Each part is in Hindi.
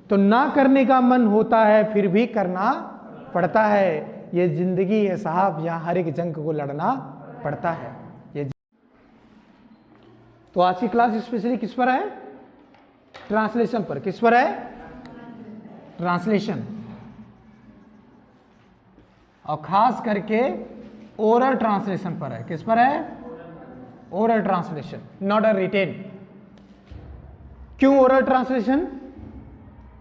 तो ना करने का मन होता है फिर भी करना पड़ता है। ये जिंदगी है साहब, यहाँ हर एक जंग को लड़ना पड़ता है। ये तो आज की क्लास स्पेशली किस पर है? ट्रांसलेशन पर। किस पर है? ट्रांसलेशन, और खास करके ओरल ट्रांसलेशन पर है। किस पर है? Oral translation, not a written. क्यों ओरल ट्रांसलेशन?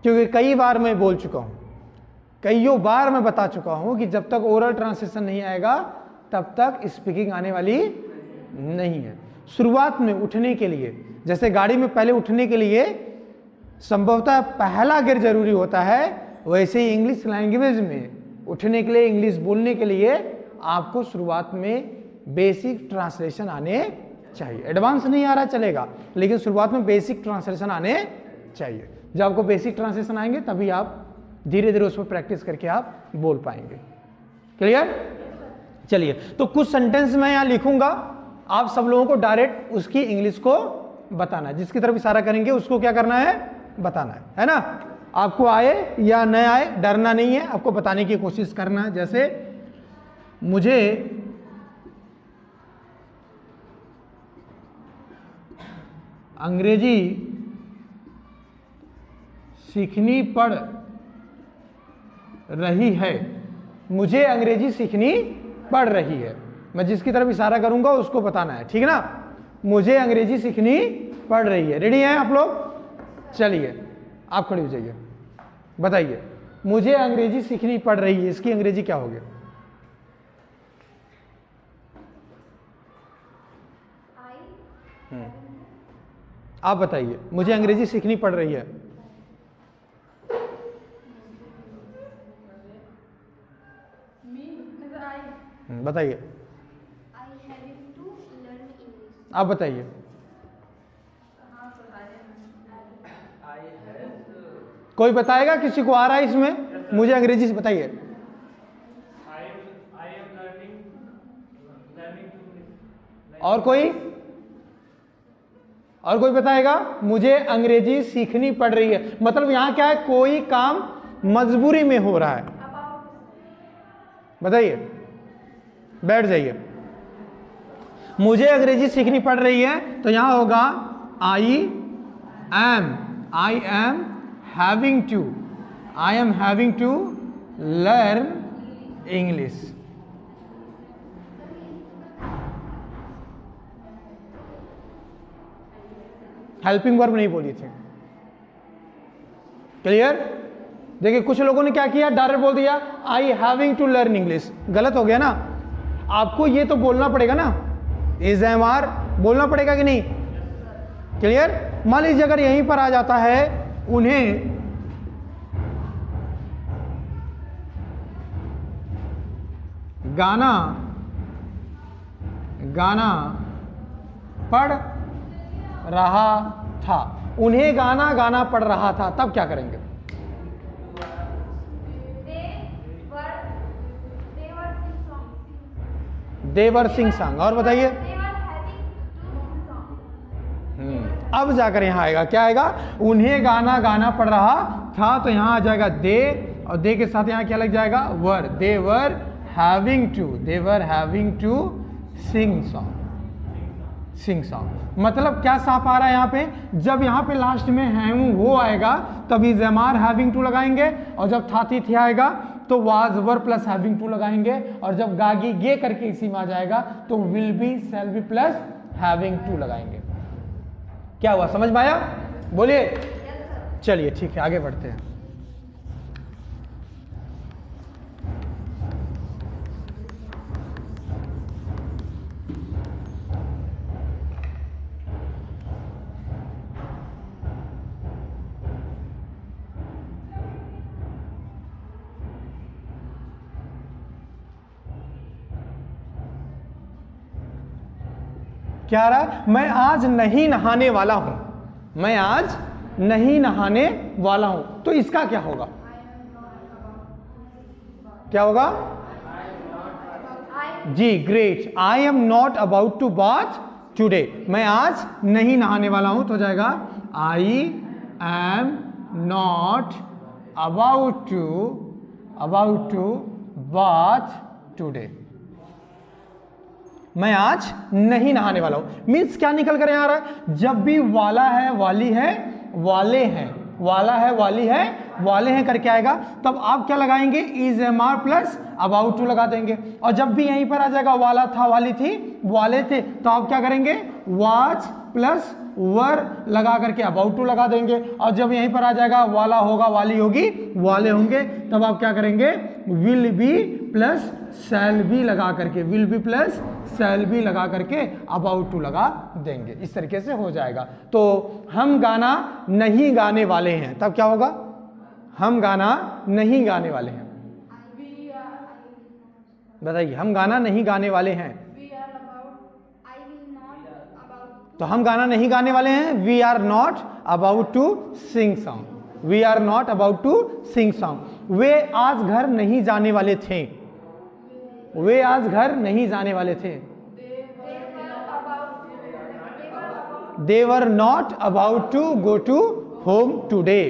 क्योंकि कई बार मैं बोल चुका हूं, कईयों बार मैं बता चुका हूं कि जब तक ओरल ट्रांसलेशन नहीं आएगा तब तक स्पीकिंग आने वाली नहीं है। शुरुआत में उठने के लिए, जैसे गाड़ी में पहले उठने के लिए संभवतः पहला गियर जरूरी होता है, वैसे ही इंग्लिश लैंग्वेज में उठने के लिए, इंग्लिश बोलने के लिए आपको शुरुआत में बेसिक ट्रांसलेशन आने चाहिए। एडवांस नहीं आ रहा चलेगा, लेकिन शुरुआत में बेसिक ट्रांसलेशन आने चाहिए। जब आपको बेसिक ट्रांसलेशन आएंगे तभी आप धीरे धीरे उस पर प्रैक्टिस करके आप बोल पाएंगे। क्लियर? चलिए, तो कुछ सेंटेंस मैं यहां लिखूंगा, आप सब लोगों को डायरेक्ट उसकी इंग्लिश को बताना है। जिसकी तरफ इशारा करेंगे उसको क्या करना है? बताना है ना? आपको आए या न आए डरना नहीं है, आपको बताने की कोशिश करना है। जैसे मुझे अंग्रेजी सीखनी पड़ रही है। मुझे अंग्रेजी सीखनी पड़ रही है, मैं जिसकी तरफ इशारा करूंगा उसको बताना है, ठीक है ना? मुझे अंग्रेजी सीखनी पड़ रही है। रेडी हैं आप लोग? चलिए आप खड़े हो जाइए, बताइए मुझे अंग्रेजी सीखनी पड़ रही है, इसकी अंग्रेजी क्या होगी? आप बताइए, मुझे अंग्रेजी सीखनी पड़ रही है। बताइए, आप बताइए। कोई बताएगा? किसी को आ रहा है इसमें? मुझे अंग्रेजी से बताइए। और कोई? और कोई बताएगा? मुझे अंग्रेजी सीखनी पड़ रही है, मतलब यहां क्या है? कोई काम मजबूरी में हो रहा है। बताइए, बैठ जाइए। मुझे अंग्रेजी सीखनी पड़ रही है तो यहां होगा I am having to learn English. Helping verb नहीं बोली थी। क्लियर? देखिए कुछ लोगों ने क्या किया, डायरेक्ट बोल दिया I having to learn English. गलत हो गया ना? आपको ये तो बोलना पड़ेगा ना, इज एम आर बोलना पड़ेगा कि नहीं? क्लियर? मान लीजिए अगर यहीं पर आ जाता है, उन्हें गाना पढ़ रहा था। उन्हें गाना पढ़ रहा था, तब क्या करेंगे? देवर सिंह सॉन्ग। और बताइए, अब जाकर यहां आएगा, क्या आएगा? उन्हें गाना पढ़ रहा था, तो यहां आ जाएगा दे, और दे के साथ यहां क्या लग जाएगा? Were. They were having to sing song. मतलब क्या साफ आ रहा है यहाँ पे? जब यहाँ पे लास्ट में हैव वो आएगा तब is am are having to लगाएंगे, और जब था थी आएगा तो was were plus having to लगाएंगे, और जब गागी गे करके इसी में आ जाएगा तो will be shall be plus having to लगाएंगे। क्या हुआ, समझ में आया? बोलिए। चलिए ठीक है, आगे बढ़ते हैं। क्या आ रहा है? मैं आज नहीं नहाने वाला हूं। मैं आज नहीं नहाने वाला हूं, तो इसका क्या होगा? क्या होगा? जी great. I am not about to bath today. मैं आज नहीं नहाने वाला हूं, तो हो जाएगा I am not about to bath today. मैं आज नहीं नहाने वाला हूं। मीन्स क्या निकल कर यहां आ रहा है, जब भी वाला है, वाली है, वाले हैं, वाला है, वाली है, वाले हैं करके आएगा, तब आप क्या लगाएंगे, is am are plus about to लगा देंगे। और जब भी यहीं पर आ जाएगा वाला था, वाली थी, वाले थे, तो आप क्या करेंगे, वाज प्लस वर लगा करके अबाउट टू लगा देंगे। और जब यहीं पर आ जाएगा वाला होगा, वाली होगी, वाले होंगे, तब आप क्या करेंगे, will be plus shall be लगा करके, will be plus shall be लगा करके अबाउट टू लगा देंगे। इस तरीके से हो जाएगा। तो हम गाना नहीं गाने वाले हैं, तब क्या होगा, हम गाना नहीं गाने वाले हैं। बताइए, हम गाना नहीं गाने वाले हैं, तो हम गाना नहीं गाने वाले हैं, we are not about to sing song, we are not about to sing song. वे आज घर नहीं जाने वाले थे, वे आज घर नहीं जाने वाले थे, they were not about to go to home today.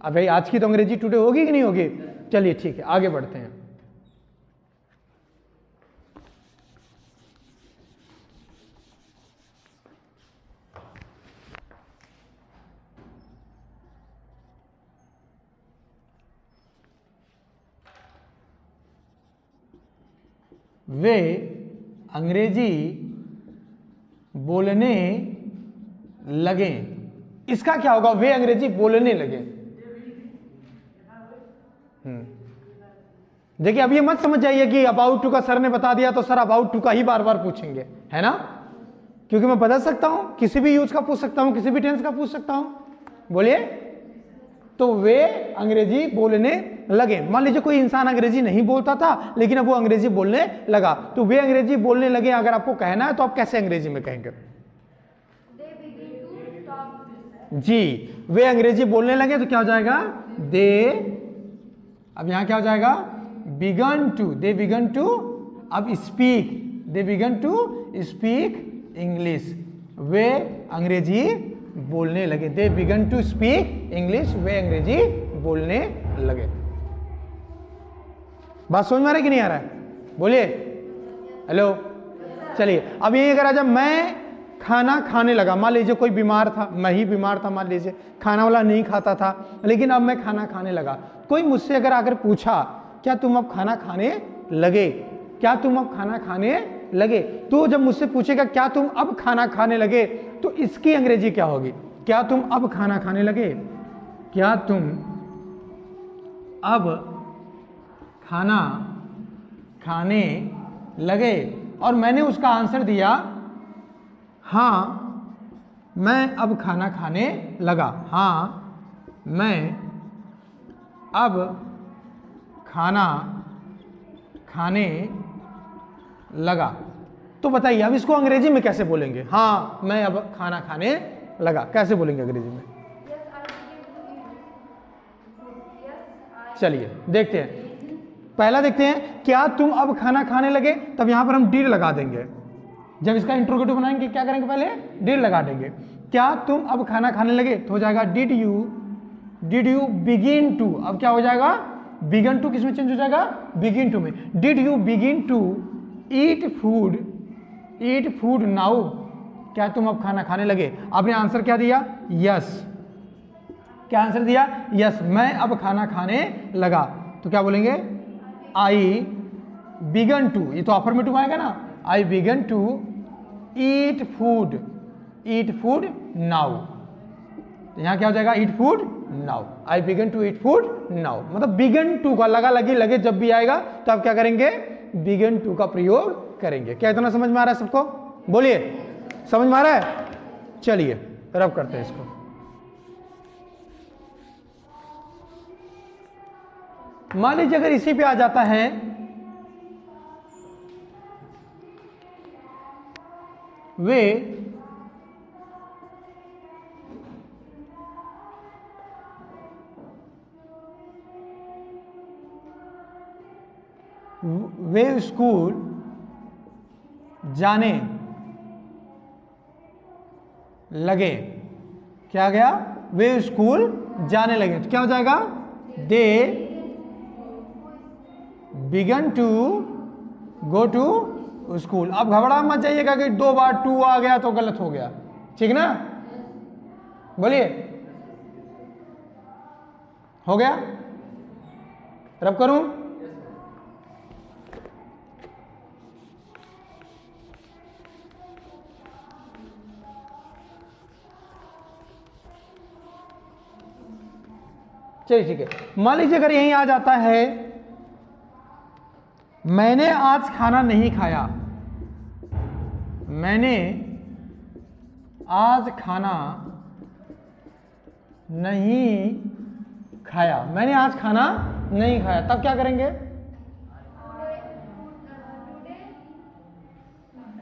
अब भाई आज की तो अंग्रेजी टुडे होगी कि नहीं होगी। चलिए ठीक है, आगे बढ़ते हैं। वे अंग्रेजी बोलने लगे। इसका क्या होगा, वे अंग्रेजी बोलने लगे। देखिए, अब ये मत समझ जाइए कि अबाउट टू का सर ने बता दिया तो सर अबाउट टू का ही बार बार पूछेंगे, है ना, क्योंकि मैं बदल सकता हूं, किसी भी यूज का पूछ सकता हूं, किसी भी टेंस का पूछ सकता हूं। बोलिए, तो वे अंग्रेजी बोलने लगे। मान लीजिए कोई इंसान अंग्रेजी नहीं बोलता था, लेकिन अब वो अंग्रेजी बोलने लगा, तो वे अंग्रेजी बोलने लगे। अगर आपको कहना है तो आप कैसे अंग्रेजी में कहेंगे, जी, वे अंग्रेजी बोलने लगे, तो क्या हो जाएगा, दे, अब यहां क्या हो जाएगा, begin to, they begin to, अब speak, they begin to speak English. वे अंग्रेजी बोलने लगे, they begin to speak English, वे अंग्रेजी बोलने लगे। बात समझ में आ रहा है कि नहीं आ रहा है, बोलिए, हेलो। चलिए, अब ये अगर जब मैं खाना खाने लगा, मान लीजिए कोई बीमार था, मैं ही बीमार था, मान लीजिए खाना वाला नहीं खाता था, लेकिन अब मैं खाना खाने लगा। कोई मुझसे अगर आकर पूछा, क्या तुम अब खाना खाने लगे, क्या तुम अब खाना खाने लगे, तो जब मुझसे पूछेगा क्या तुम अब खाना खाने लगे, तो इसकी अंग्रेजी क्या होगी, क्या तुम अब खाना खाने लगे, क्या तुम अब खाना खाने लगे। और मैंने उसका आंसर दिया, हाँ मैं अब खाना खाने लगा, हाँ मैं अब खाना खाने लगा। तो बताइए अब इसको अंग्रेजी में कैसे बोलेंगे, हाँ मैं अब खाना खाने लगा, कैसे बोलेंगे अंग्रेजी में। चलिए देखते हैं, पहला देखते हैं, क्या तुम अब खाना खाने लगे, तब यहां पर हम डिड लगा देंगे। जब इसका इंट्रोगेटिव बनाएंगे क्या करेंगे, पहले डिड लगा देंगे। क्या तुम अब खाना खाने लगे, तो हो जाएगा डिड यू बिगिन टू। अब क्या हो जाएगा, बिगिन टू किस में चेंज हो जाएगा, बिगिन टू में। Did you begin to eat food now, क्या तुम अब खाना खाने लगे। आपने आंसर क्या दिया, यस, क्या आंसर दिया, यस मैं अब खाना खाने लगा। तो क्या बोलेंगे, आई बिगन टू, ये तो अफर्मेटिव आएगा ना, I begin to eat food now. तो यहां क्या हो जाएगा, eat food now, I begin to eat food now. मतलब बिगन टू का लगा लगी लगे जब भी आएगा तो आप क्या करेंगे, बिगन टू का प्रयोग करेंगे। क्या इतना समझ में आ रहा है सबको, बोलिए, समझ में आ रहा है। चलिए रब करते हैं इसको। मान लीजिए अगर इसी पे आ जाता है, वे स्कूल जाने लगे। क्या गया, वे स्कूल जाने लगे, तो क्या हो जाएगा? They begin to go to school. अब घबरा मत जाइएगा कि 2 बार टू आ गया तो गलत हो गया, ठीक ना? बोलिए, हो गया? रब करूं? चलिए ठीक है। मान लीजिए अगर यहीं आ जाता है मैंने आज खाना नहीं खाया, मैंने आज खाना नहीं खाया, मैंने आज खाना नहीं खाया, तब क्या करेंगे?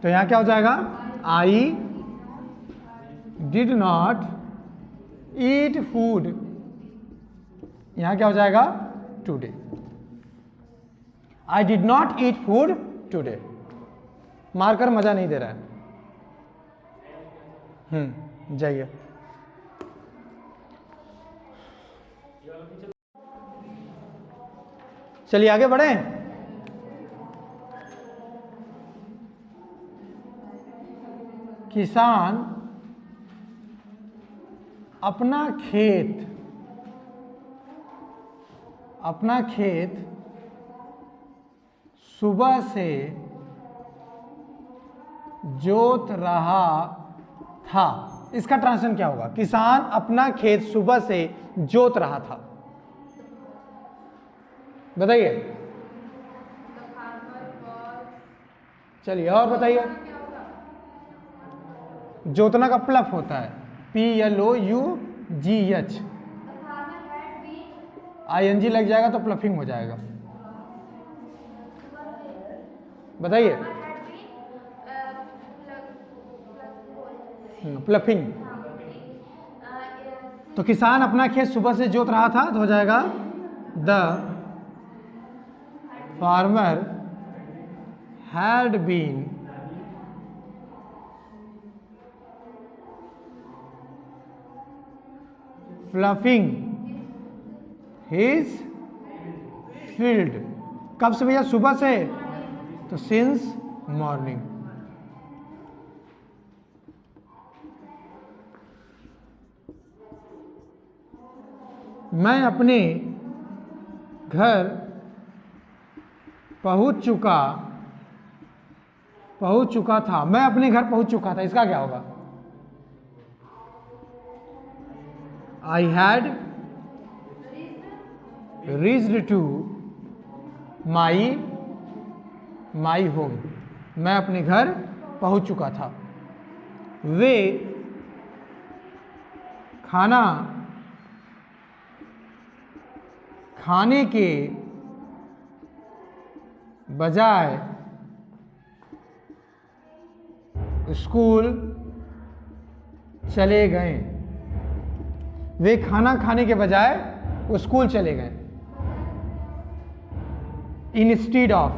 तो यहां क्या हो जाएगा? I did not eat food, यहां क्या हो जाएगा? Today. I did not eat food today. मारकर मजा नहीं दे रहा है। जाइए। चलिए आगे बढ़े। किसान अपना खेत सुबह से जोत रहा था। इसका ट्रांसलेशन क्या होगा? किसान अपना खेत सुबह से जोत रहा था। बताइए। चलिए और बताइए। जोतना का प्लफ होता है PLOUGH, ING लग जाएगा तो प्लफिंग हो जाएगा। बताइए। प्लफिंग। तो किसान अपना खेत सुबह से जोत रहा था, तो हो जाएगा the farmer had been fluffing his field. कब से भैया? सुबह से, तो सिंस मॉर्निंग। मैं अपने घर पहुंच चुका था, मैं अपने घर पहुंच चुका था, इसका क्या होगा? I had reached to my home, मैं अपने घर पहुंच चुका था। वे खाना खाने के बजाय स्कूल चले गए। वे खाना खाने के बजाय स्कूल चले गए। इंस्टीड ऑफ,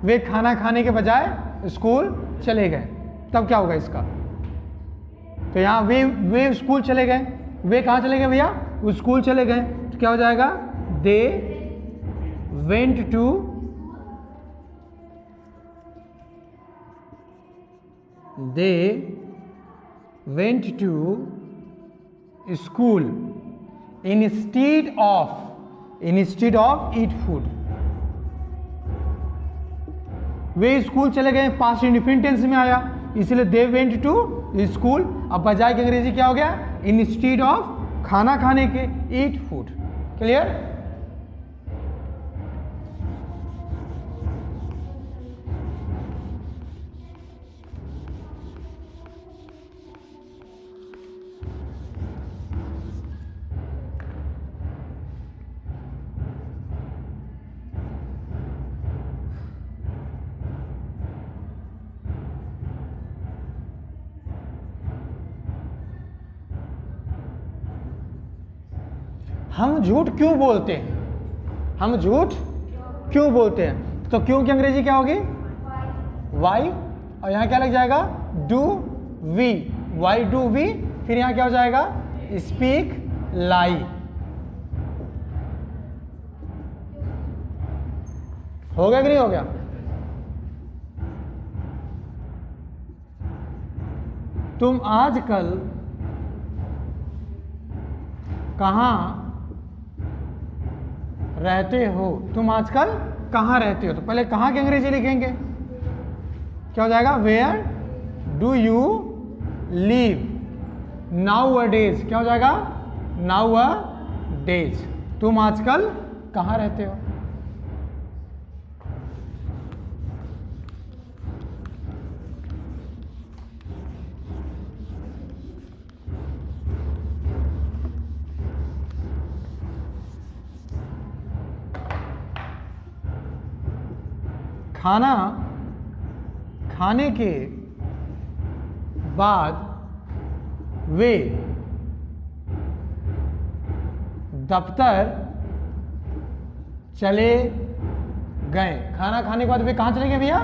वे खाना खाने के बजाय स्कूल चले गए, तब क्या होगा इसका? तो यहां वे स्कूल चले गए। वे कहां चले गए भैया? स्कूल चले गए, तो क्या हो जाएगा? They went to school instead of eat food. वे स्कूल चले गए, पास्ट इंडिफिनिट टेंस में आया, इसलिए दे वेंट टू स्कूल। अब बजाय के अंग्रेजी क्या हो गया? इंस्टीड ऑफ खाना खाने के ईट फूड। क्लियर? हम झूठ क्यों बोलते हैं? हम झूठ क्यों बोलते हैं? तो क्यों की अंग्रेजी क्या होगी? वाई। और यहां क्या लग जाएगा? Do we, why do we, फिर यहां क्या हो जाएगा, स्पीक लाई। हो गया कि नहीं हो गया? तुम आजकल कहां रहते हो? तुम आजकल कहां रहते हो? तो पहले कहां की अंग्रेजी लिखेंगे, क्या हो जाएगा, where do you live. Nowadays, क्या हो जाएगा, नाउ अ डेज। तुम आजकल कहां रहते हो? खाना खाने के बाद वे दफ्तर चले गए। खाना खाने के बाद वे कहाँ चले गए भैया?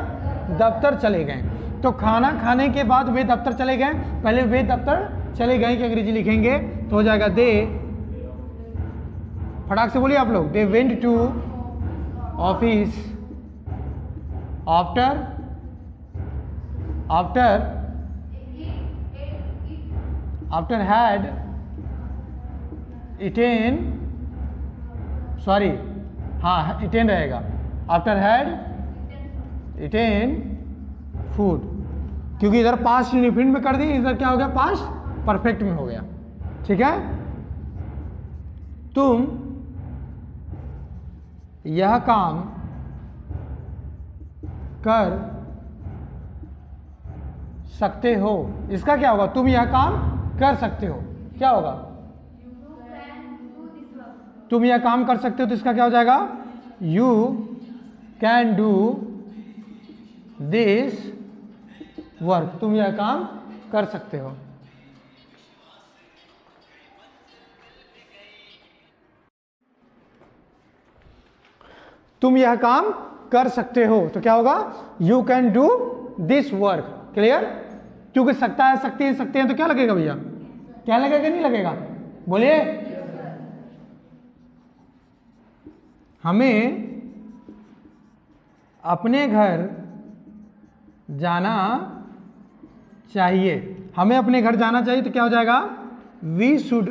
दफ्तर चले गए। तो खाना खाने के बाद वे दफ्तर चले गए, पहले वे दफ्तर चले गए की अंग्रेजी लिखेंगे तो हो जाएगा दे, फटाक से बोलिए आप लोग, they went to office after had eaten, sorry हाँ eaten रहेगा, आफ्टर had eaten फूड, क्योंकि इधर पास्ट इंडिफिनिट में कर दी, इधर क्या हो गया, पास्ट परफेक्ट में हो गया। ठीक है, तुम यह काम कर सकते हो, इसका क्या होगा, तुम यह काम कर सकते हो, क्या होगा, तुम यह काम कर सकते हो, तो इसका क्या हो जाएगा, you can do this work, तुम यह काम कर सकते हो। तुम यह काम कर सकते हो तो क्या होगा, you can do this work. Clear, क्योंकि सकता है, सकते हैं तो क्या लगेगा भैया, क्या लगेगा, नहीं लगेगा, बोलिए। हमें अपने घर जाना चाहिए, हमें अपने घर जाना चाहिए तो क्या हो जाएगा, we should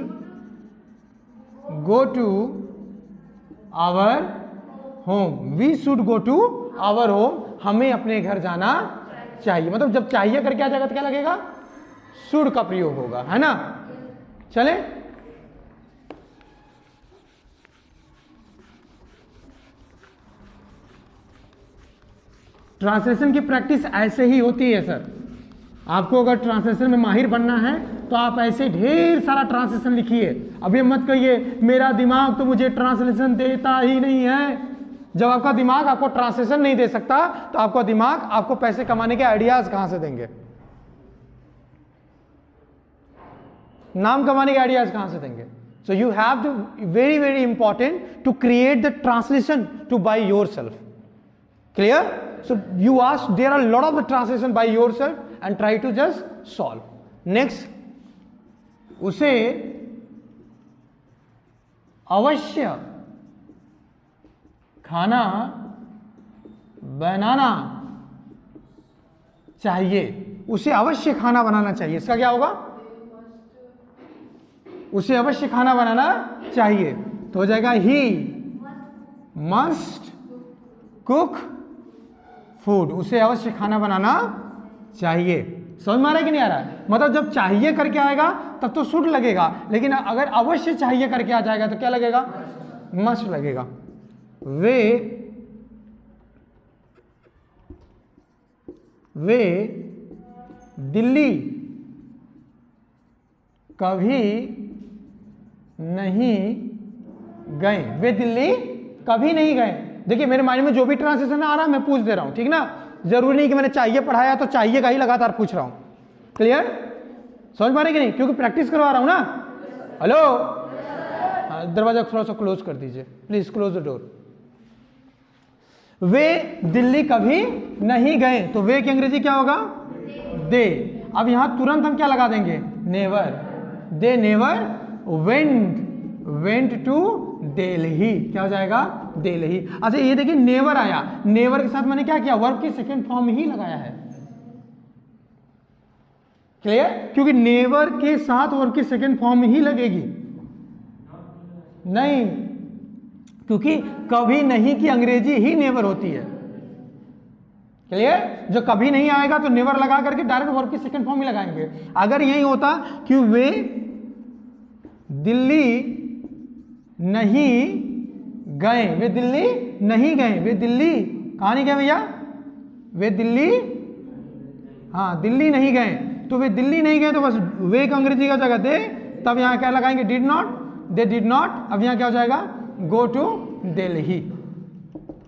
go to our home, we should go to our home, हमें अपने घर जाना चाहिए। मतलब जब चाहिए करके आ जाएगा तो क्या लगेगा, शुड का प्रयोग होगा, है ना। चले, ट्रांसलेशन की प्रैक्टिस ऐसे ही होती है सर। आपको अगर ट्रांसलेशन में माहिर बनना है तो आप ऐसे ढेर सारा ट्रांसलेशन लिखिए। अब ये मत कहिए मेरा दिमाग तो मुझे ट्रांसलेशन देता ही नहीं है। जब आपका दिमाग आपको ट्रांसलेशन नहीं दे सकता तो आपका दिमाग आपको पैसे कमाने के आइडियाज कहां से देंगे, नाम कमाने के आइडियाज कहां से देंगे। So you have to, very very important to create the translation to by yourself. Clear, so you ask, there are a lot of the translation by yourself and try to just solve. Next, उसे अवश्य खाना बनाना चाहिए, उसे अवश्य खाना बनाना चाहिए, इसका क्या होगा, उसे अवश्य खाना बनाना चाहिए तो हो जाएगा ही मस्ट कुक फूड, उसे अवश्य खाना बनाना चाहिए। समझ में आ रहा है कि नहीं आ रहा है, मतलब जब चाहिए करके आएगा तब तो शुड लगेगा, लेकिन अगर अवश्य चाहिए करके आ जाएगा तो क्या लगेगा, मस्ट लगेगा। वे दिल्ली कभी नहीं गए, वे दिल्ली कभी नहीं गए। देखिए मेरे माइंड में जो भी ट्रांसलेशन आ रहा है मैं पूछ दे रहा हूं, ठीक ना, जरूरी नहीं कि मैंने चाहिए पढ़ाया तो चाहिए का ही लगातार पूछ रहा हूं। क्लियर, समझ पा रहे कि नहीं, क्योंकि प्रैक्टिस करवा रहा हूं ना। हेलो, हाँ, दरवाजा थोड़ा सा क्लोज कर दीजिए प्लीज, क्लोज द डोर। वे दिल्ली कभी नहीं गए तो वे की अंग्रेजी क्या होगा, दे। अब यहां तुरंत हम क्या लगा देंगे, never. They never went to Delhi, क्या हो जाएगा, दिल्ली। अच्छा ये देखिए नेवर आया, नेवर के साथ मैंने क्या किया, वर्ब की सेकंड फॉर्म ही लगाया है। क्लियर, क्योंकि नेवर के साथ वर्ब की सेकंड फॉर्म ही लगेगी, नहीं, क्योंकि कभी नहीं की अंग्रेजी ही नेवर होती है। क्लियर, जो कभी नहीं आएगा तो नेवर लगा करके डायरेक्ट वर्ब की सेकंड फॉर्म ही लगाएंगे। अगर यही होता कि वे दिल्ली नहीं गए, वे दिल्ली नहीं गए, वे दिल्ली कहां नहीं गए भैया, वे दिल्ली, हाँ दिल्ली नहीं गए, तो वे दिल्ली नहीं गए तो बस वे का अंग्रेजी का जगह दे, तब यहां क्या लगाएंगे, did not, they did not. अब यहां क्या हो जाएगा, गो टू दिल्ली,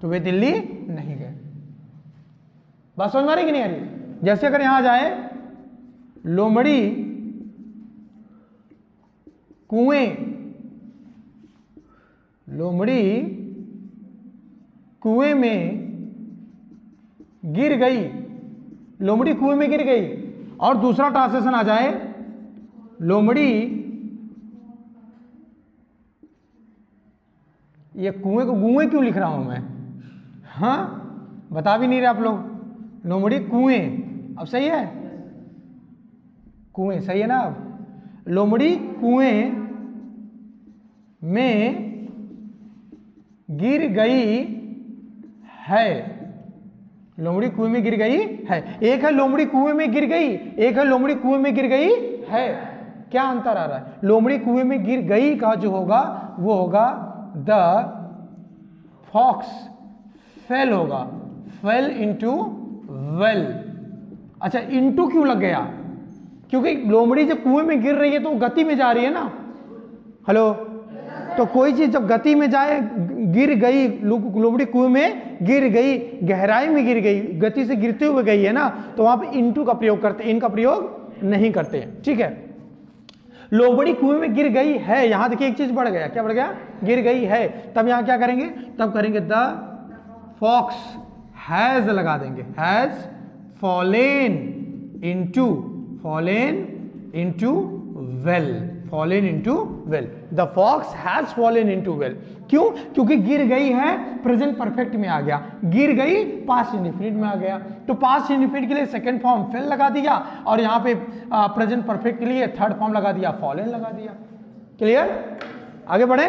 तो वे दिल्ली नहीं गए। बात समझ में आ रही कि नहीं आ रही। जैसे अगर यहां जाए लोमड़ी कुएं, लोमड़ी कुएं में गिर गई, लोमड़ी कुएं में गिर गई। और दूसरा ट्रांसलेशन आ जाए, लोमड़ी, ये कुएं को गुएं क्यों लिख रहा हूं मैं, हाँ बता भी नहीं रहे आप लोग। लोमड़ी कुएं, अब सही है, कुएं सही है ना। अब लोमड़ी कुएं में गिर गई है, लोमड़ी कुएं में गिर गई है। एक है लोमड़ी कुएं में गिर गई, एक है लोमड़ी कुएं में गिर गई है। क्या अंतर आ रहा है, लोमड़ी कुएं में गिर गई का जो होगा वो होगा द फॉक्स फेल होगा, फेल इनटू वेल। अच्छा इनटू क्यों लग गया, क्योंकि लोमड़ी जब कुएं में गिर रही है तो वो गति में जा रही है ना, हेलो, तो कोई चीज जब गति में जाए, गिर गई, लोमड़ी कुएं में गिर गई, गहराई में गिर गई, गति से गिरते हुए गई है ना, तो वहां पे इनटू का प्रयोग करते, इनका प्रयोग नहीं करते, ठीक है। लोमड़ी कुएं में गिर गई है, यहां देखिए एक चीज बढ़ गया, क्या बढ़ गया, गिर गई है। तब यहां क्या करेंगे, तब करेंगे द फॉक्स हैज लगा देंगे, has fallen into, fallen into well, fallen into well, the fox has fallen into well. क्यों, क्योंकि गिर गई है प्रेजेंट परफेक्ट में आ गया, गिर गई पास्ट इंडेफिनिट में आ गया, तो पास्ट इंडेफिनिट के लिए सेकंड फॉर्म फेल लगा दिया, और यहां पे प्रेजेंट परफेक्ट के लिए थर्ड फॉर्म लगा दिया, फॉलेन लगा दिया। क्लियर, आगे बढ़े।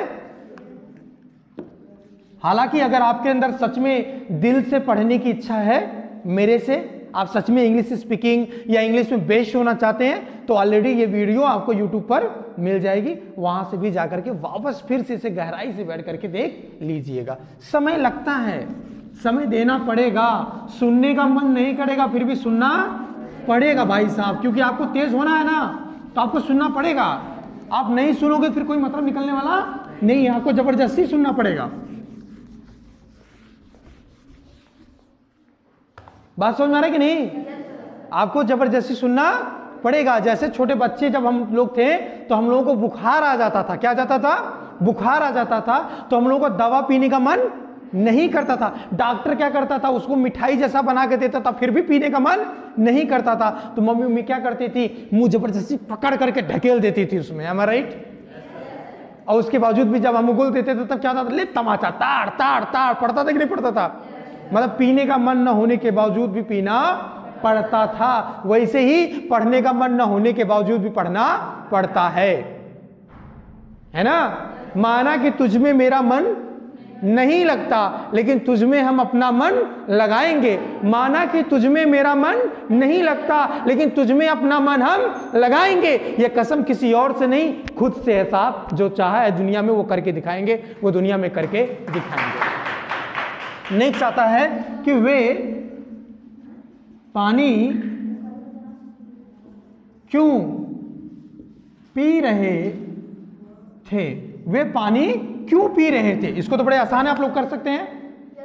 हालांकि अगर आपके अंदर सच में दिल से पढ़ने की इच्छा है मेरे से, आप सच में इंग्लिश स्पीकिंग या इंग्लिश में बेस्ट होना चाहते हैं, तो ऑलरेडी ये वीडियो आपको यूट्यूब पर मिल जाएगी, वहां से भी जाकर के वापस फिर से इसे गहराई से बैठ करके देख लीजिएगा। समय लगता है, समय देना पड़ेगा, सुनने का मन नहीं करेगा फिर भी सुनना पड़ेगा भाई साहब, क्योंकि आपको तेज होना है ना, तो आपको सुनना पड़ेगा। आप नहीं सुनोगे फिर कोई मतलब निकलने वाला नहीं है, आपको जबरदस्ती सुनना पड़ेगा। बात समझ में आ रहा है कि नहीं, आपको जबरदस्ती सुनना पड़ेगा। जैसे छोटे बच्चे जब हम लोग थे तो हम लोगों को बुखार आ जाता था, क्या आ जाता था, बुखार आ जाता था, तो हम लोगों को दवा पीने का मन नहीं करता था, डॉक्टर क्या करता था, उसको मिठाई जैसा बना के देता था, फिर भी पीने का मन नहीं करता था, तो मम्मी क्या करती थी, मुंह जबरदस्ती पकड़ करके ढकेल देती थी उसमें, am I right? और उसके बावजूद भी जब हम उगल देते थे तब क्या होता था, ले तमाचा, ताड़ ताड़ ताड़, पड़ता था कि नहीं पड़ता था, मतलब पीने का मन न होने के बावजूद भी पीना पड़ता था। वैसे ही पढ़ने का मन न होने के बावजूद भी पढ़ना पड़ता है ना। माना कि तुझमें मेरा मन नहीं लगता, लेकिन तुझमें हम अपना मन लगाएंगे। माना कि तुझमें मेरा मन नहीं लगता, लेकिन तुझमें अपना मन हम लगाएंगे। ये कसम किसी और से नहीं, खुद से है साहब, जो चाहा है दुनिया में वो करके दिखाएंगे, वो दुनिया में करके दिखाएंगे। नेक्स्ट आता है कि वे पानी क्यों पी रहे थे, वे पानी क्यों पी रहे थे। इसको तो बड़े आसान है, आप लोग कर सकते हैं,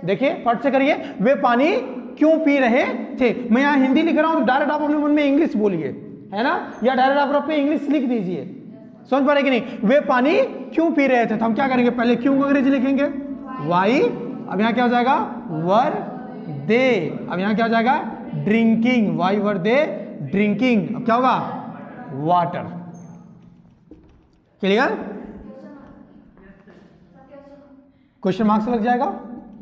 देखिए फट से करिए, वे पानी क्यों पी रहे थे। मैं यहां हिंदी लिख रहा हूं तो डायरेक्ट आप अपने मन में इंग्लिश बोलिए, है ना, या डायरेक्ट आप अपने इंग्लिश लिख दीजिए, समझ पा रहे कि नहीं। वे पानी क्यों पी रहे थे, तो हम क्या करेंगे, पहले क्यों को अंग्रेजी लिखेंगे, वाई, अब यहां क्या हो जाएगा, वर दे, अब यहां क्या हो जाएगा, drinking, why were they drinking, अब क्या होगा? वाटर। क्लियर? क्वेश्चन मार्क्स लग जाएगा।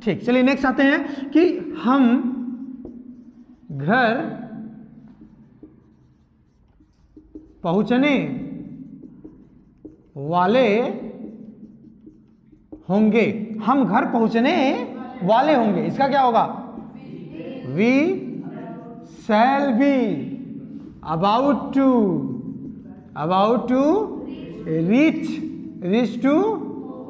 ठीक, चलिए नेक्स्ट आते हैं कि हम घर पहुंचने वाले होंगे। हम घर पहुंचने वाले होंगे, इसका क्या होगा? We shall be about to reach to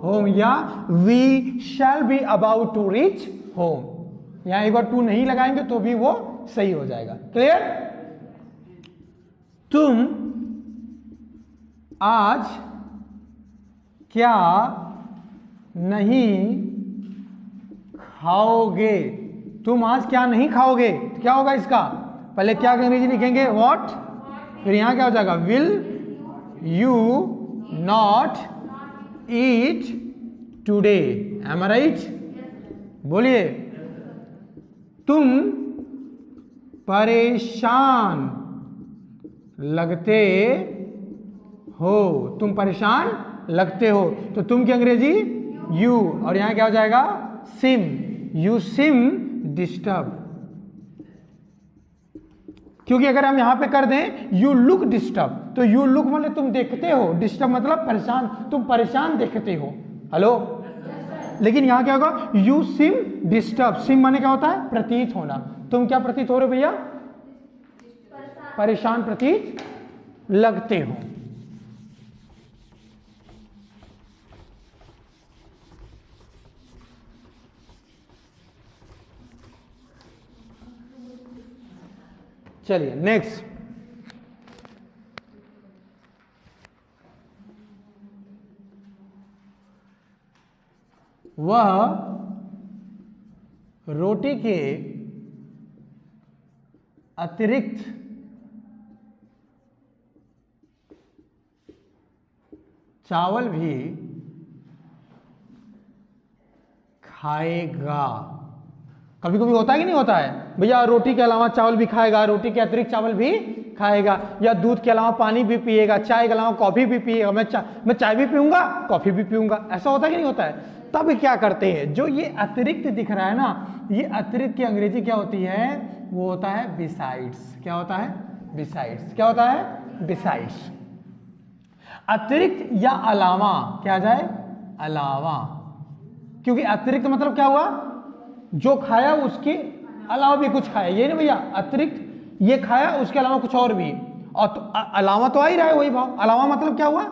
home, या we shall be about to reach home. यहां एक बार टू नहीं लगाएंगे तो भी वो सही हो जाएगा। क्लियर? तुम आज क्या नहीं खाओगे? तुम आज क्या नहीं खाओगे, तो क्या होगा इसका? पहले क्या अंग्रेजी लिखेंगे? व्हाट, फिर यहां क्या हो जाएगा? Will you not eat today. Am I right? बोलिए। तुम परेशान लगते हो, तुम परेशान लगते हो, तो तुम की अंग्रेजी यू, और यहां क्या हो जाएगा? SIM, you SIM disturb. क्योंकि अगर हम यहां पे कर दें यू लुक डिस्टर्ब, तो यू लुक मतलब तुम देखते हो, डिस्टर्ब मतलब परेशान, तुम परेशान देखते हो। हेलो? लेकिन यहां क्या होगा? You SIM disturb. सिम माने क्या होता है? प्रतीत होना। तुम क्या प्रतीत हो रहे हो भैया? परेशान प्रतीत लगते हो। चलिए नेक्स्ट। वह रोटी के अतिरिक्त चावल भी खाएगा। कभी कभी होता है कि नहीं होता है भैया? रोटी के अलावा चावल भी खाएगा, रोटी के अतिरिक्त चावल भी खाएगा, या दूध के अलावा पानी भी पिएगा, चाय के अलावा कॉफी भी पिएगा। मैं चाय भी पीऊंगा, कॉफी भी पीऊंगा। ऐसा होता है कि नहीं होता है? तब क्या करते हैं? जो ये अतिरिक्त दिख रहा है ना, ये अतिरिक्त की अंग्रेजी क्या होती है? वो होता है बिसाइड्स। क्या होता है? बिसाइड्स। क्या होता है? बिसाइड्स। अतिरिक्त या अलावा, क्या आ जाए? अलावा। क्योंकि अतिरिक्त मतलब क्या हुआ? जो खाया उसके अलावा भी कुछ खाया, ये नहीं भैया? अतिरिक्त ये खाया, उसके अलावा कुछ और भी, और तो अलावा तो आ ही रहा है वही भाव। अलावा मतलब क्या हुआ?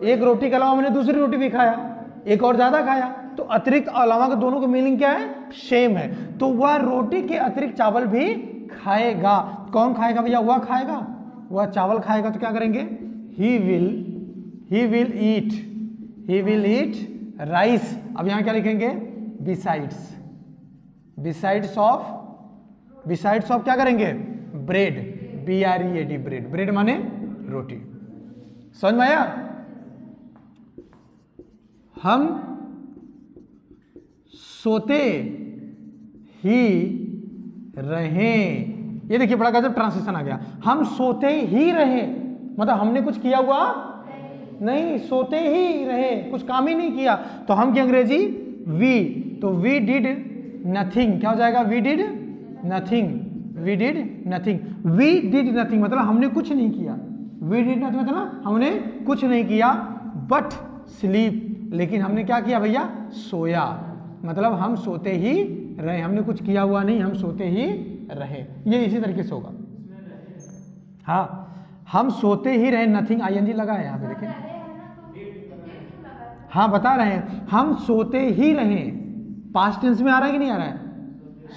एक रोटी के अलावा मैंने दूसरी रोटी भी खाया, एक और ज्यादा खाया, तो अतिरिक्त अलावा के दोनों का मीनिंग क्या है? सेम है। तो वह रोटी के अतिरिक्त चावल भी खाएगा। कौन खाएगा भैया? वह खाएगा, वह चावल खाएगा। तो क्या करेंगे? He will eat rice. अब यहां क्या लिखेंगे? बिसाइड्स। बिसाइड्स ऑफ क्या करेंगे? Bread, BREAD, bread. ब्रेड माने रोटी। समझ में आया? हम सोते ही रहें। ये देखिए बड़ा गजब ट्रांसलेशन आ गया। हम सोते ही रहे, मतलब हमने कुछ किया हुआ नहीं, सोते ही रहे, कुछ काम ही नहीं किया। तो हम की अंग्रेजी वी, तो वी डिड नथिंग। क्या हो जाएगा? We did nothing. We did nothing. We did nothing मतलब हमने कुछ नहीं किया। वी डिड नथिंग मतलब हमने कुछ नहीं किया, बट स्लीप, लेकिन हमने क्या किया भैया? सोया। मतलब हम सोते ही रहे, हमने कुछ किया हुआ नहीं, हम सोते ही रहे। ये इसी तरीके से होगा। हाँ, हम सोते ही रहे, नथिंग ING लगा है यहाँ पे, देखिए। हाँ बता रहे हैं, हम सोते ही रहे। पास्ट टेंस में आ रहा है कि नहीं आ रहा है?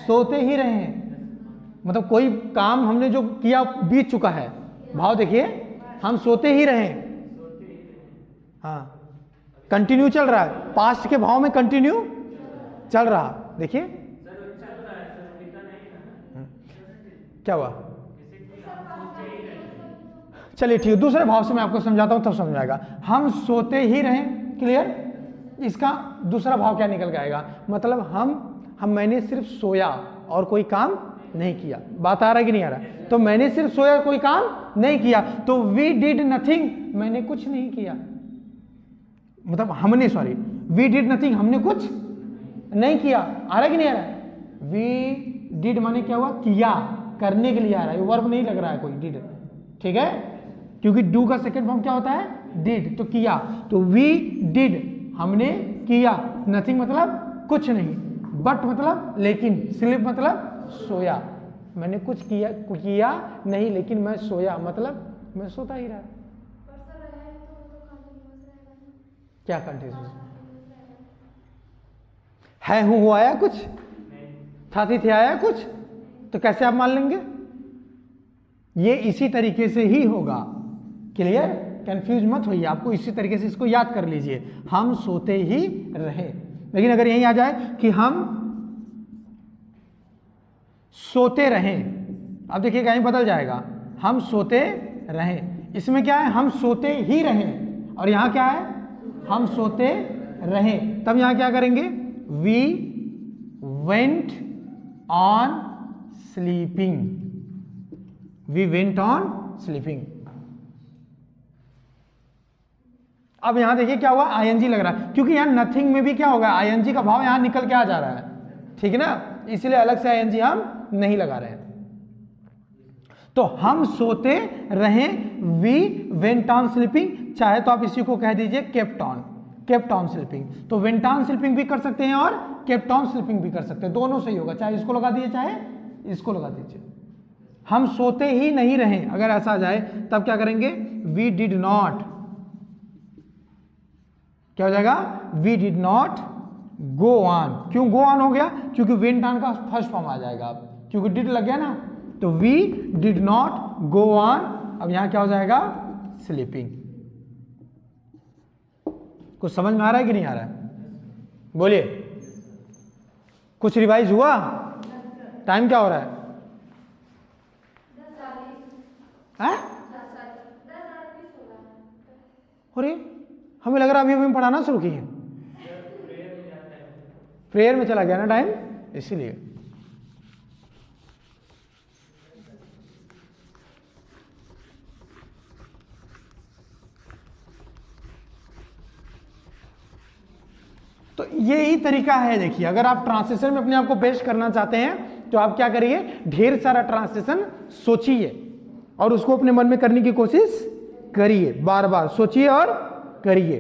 सोते ही रहे मतलब कोई काम हमने जो किया बीत चुका है। भाव देखिए, हम सोते ही रहे। हाँ, कंटिन्यू चल रहा है, पास्ट के भाव में कंटिन्यू चल रहा। देखिए क्या हुआ? चलिए ठीक है, दूसरे भाव से मैं आपको समझाता हूं, तब समझ में आएगा। हम सोते ही रहें। क्लियर? इसका दूसरा भाव क्या निकल के आएगा? मतलब मैंने सिर्फ सोया और कोई काम नहीं किया। बात आ रहा है कि नहीं आ रहा है? तो मैंने सिर्फ सोया, कोई काम नहीं किया, तो वी डिड नथिंग, मैंने कुछ नहीं किया, मतलब हमने, सॉरी, वी डिड नथिंग, हमने कुछ नहीं किया। आ रहा है कि नहीं आ रहा है? वी डिड माने क्या हुआ? किया, करने के लिए आ रहा है, वर्ब नहीं लग रहा है कोई, डिड, ठीक है, क्योंकि डू का सेकंड फॉर्म क्या होता है? डिड, तो किया, तो वी डिड, हमने किया, नथिंग मतलब कुछ नहीं, बट मतलब लेकिन, स्लीप मतलब सोया, मैंने कुछ किया नहीं लेकिन मैं सोया, मतलब मैं सोता ही रहा। क्या कंटिन्यूस है? हूँ आया कुछ, था थी थे आया कुछ, तो कैसे आप मान लेंगे? ये इसी तरीके से ही होगा। क्लियर? कंफ्यूज मत होइए, आपको इसी तरीके से इसको याद कर लीजिए, हम सोते ही रहे। लेकिन अगर यहीं आ जाए कि हम सोते रहें, अब देखिएगा यहीं बदल जाएगा, हम सोते रहें, इसमें क्या है? हम सोते ही रहें, और यहां क्या है? हम सोते रहें, तब यहां क्या करेंगे? We went on sleeping, we went on sleeping. अब यहां देखिए क्या हुआ? आईएनजी लग रहा है, क्योंकि यहां नथिंग में भी क्या होगा? आईएनजी का भाव यहां निकल के आ जा रहा है, ठीक है ना, इसलिए अलग से आईएनजी हम नहीं लगा रहे हैं। तो हम सोते रहें, वी वेंट ऑन स्लीपिंग, चाहे तो आप इसी को कह दीजिए केप्ट ऑन स्लीपिंग। तो वेंट ऑन स्लीपिंग भी कर सकते हैं और केप्ट ऑन स्लीपिंग भी कर सकते हैं, दोनों सही होगा, चाहे इसको लगा दीजिए चाहे इसको लगा दीजिए। हम सोते ही नहीं रहे, अगर ऐसा आ जाए तब क्या करेंगे? वी डिड नॉट, क्या हो जाएगा? We did not go on. क्यों गो ऑन हो गया? क्योंकि वेंट ऑन का फर्स्ट फॉर्म आ जाएगा, अब क्योंकि डिड लग गया ना, तो we did not go on, अब यहां क्या हो जाएगा? स्लीपिंग। कुछ समझ में आ रहा है कि नहीं आ रहा है? बोलिए, कुछ रिवाइज हुआ? टाइम क्या हो रहा है? अरे हमें लग रहा है अभी अभी पढ़ाना शुरू किए, प्रेयर में चला गया ना टाइम, इसीलिए। तो यही तरीका है। देखिए, अगर आप ट्रांसलेशन में अपने आप को पेश करना चाहते हैं तो आप क्या करिए? ढेर सारा ट्रांसलेशन सोचिए और उसको अपने मन में करने की कोशिश करिए, बार बार सोचिए और करिए।